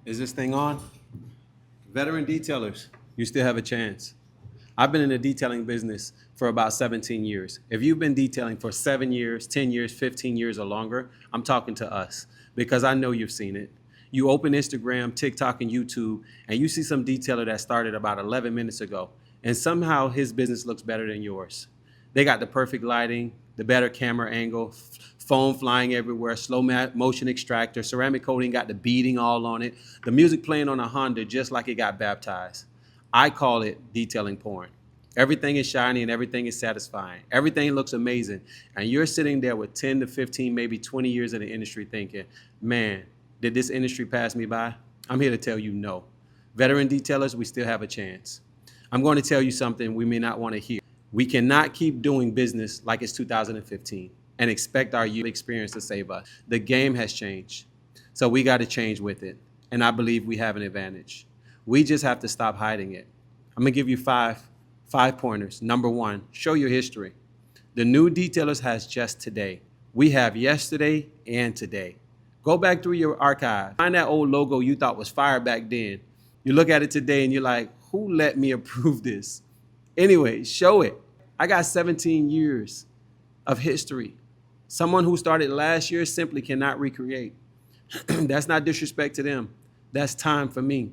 Is this thing on? Veteran detailers, you still have a chance. I've been in the detailing business for about 17 years. If you've been detailing for 7 years, 10 years, 15 years or longer, I'm talking to us because I know you've seen it. You open Instagram, TikTok, and YouTube, and you see some detailer that started about 11 minutes ago, and somehow his business looks better than yours. They got the perfect lighting, the better camera angle, foam flying everywhere, slow motion extractor, ceramic coating got the beading all on it, the music playing on a Honda just like it got baptized. I call it detailing porn. Everything is shiny and everything is satisfying. Everything looks amazing. And you're sitting there with 10 to 15, maybe 20 years in the industry thinking, man, did this industry pass me by? I'm here to tell you no. Veteran detailers, we still have a chance. I'm going to tell you something we may not want to hear. We cannot keep doing business like it's 2015 and expect our youth experience to save us. The game has changed. So we got to change with it. And I believe we have an advantage. We just have to stop hiding it. I'm going to give you five pointers. Number one, show your history. The new detailers has just today. We have yesterday and today. Go back through your archive. Find that old logo you thought was fire back then. You look at it today and you're like, who let me approve this? Anyway, show it. I got 17 years of history. Someone who started last year simply cannot recreate. That's not disrespect to them. That's time for me.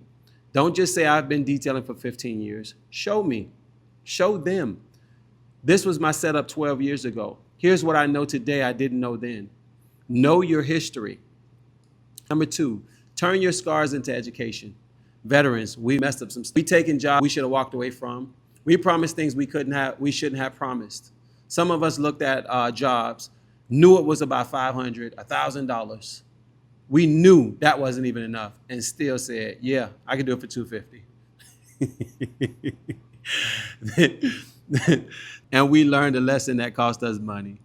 Don't just say I've been detailing for 15 years. Show me. Show them. This was my setup 12 years ago. Here's what I know today I didn't know then. Know your history. Number two, turn your scars into education. Veterans, we messed up some stuff. We taken jobs we should have walked away from. We promised things we shouldn't have promised. Some of us looked at jobs, knew it was about $500, $1,000. We knew that wasn't even enough and still said, yeah, I can do it for $250. And we learned a lesson that cost us money.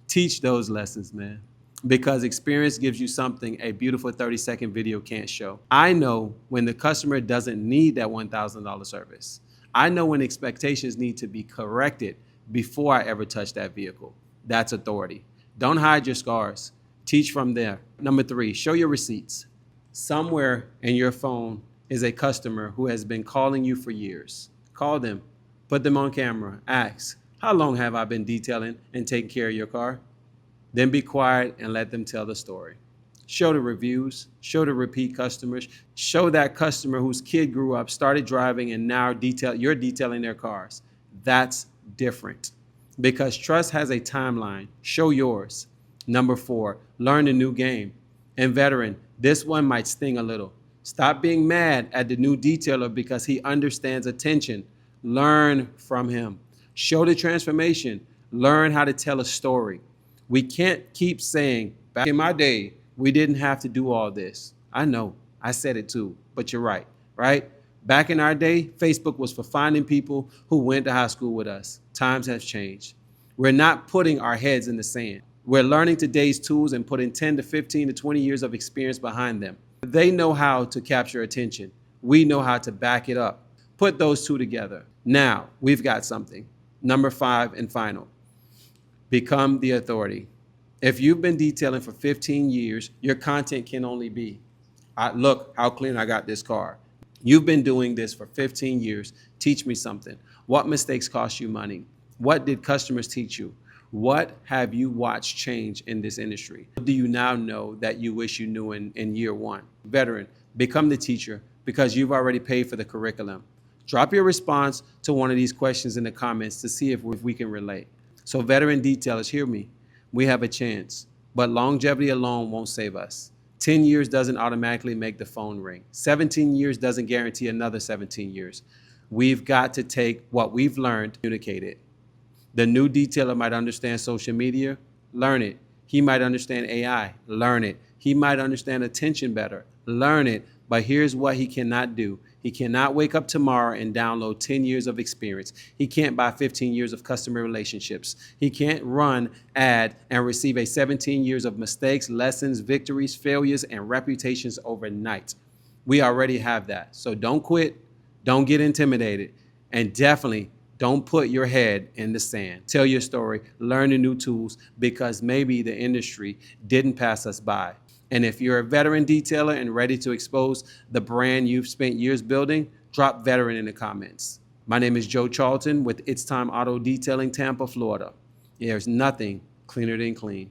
Teach those lessons, man, because experience gives you something a beautiful 30-second video can't show. I know when the customer doesn't need that $1,000 service. I know when expectations need to be corrected before I ever touch that vehicle. That's authority. Don't hide your scars. Teach from there. Number three, show your receipts. Somewhere in your phone is a customer who has been calling you for years. Call them, put them on camera, ask, how long have I been detailing and taking care of your car? Then be quiet and let them tell the story. Show the reviews, show the repeat customers, show that customer whose kid grew up, started driving, and now you're detailing their cars. That's different because trust has a timeline. Show yours. Number four, learn a new game. And veteran, this one might sting a little. Stop being mad at the new detailer because he understands attention. Learn from him. Show the transformation. Learn how to tell a story. We can't keep saying, back in my day, we didn't have to do all this. I know, I said it too, but you're right, right? Back in our day, Facebook was for finding people who went to high school with us. Times have changed. We're not putting our heads in the sand. We're learning today's tools and putting 10 to 15 to 20 years of experience behind them. They know how to capture attention. We know how to back it up. Put those two together. Now, we've got something. Number five and final. Become the authority. If you've been detailing for 15 years, your content can only be, look how clean I got this car. You've been doing this for 15 years. Teach me something. What mistakes cost you money? What did customers teach you? What have you watched change in this industry? What do you now know that you wish you knew in year one? Veteran, become the teacher because you've already paid for the curriculum. Drop your response to one of these questions in the comments to see if we can relate. So veteran detailers, hear me. We have a chance, but longevity alone won't save us. 10 years doesn't automatically make the phone ring. 17 years doesn't guarantee another 17 years. We've got to take what we've learned, communicate it. The new detailer might understand social media, learn it. He might understand AI, learn it. He might understand attention better, learn it. But here's what he cannot do. He cannot wake up tomorrow and download 10 years of experience. He can't buy 15 years of customer relationships. He can't run ad and receive a 17 years of mistakes, lessons, victories, failures, and reputations overnight. We already have that. So don't quit. Don't get intimidated. And definitely don't put your head in the sand. Tell your story, learn the new tools because maybe the industry didn't pass us by. And if you're a veteran detailer and ready to expose the brand you've spent years building, drop veteran in the comments. My name is Joe Charlton with It's Time Auto Detailing, Tampa, Florida. There's nothing cleaner than clean.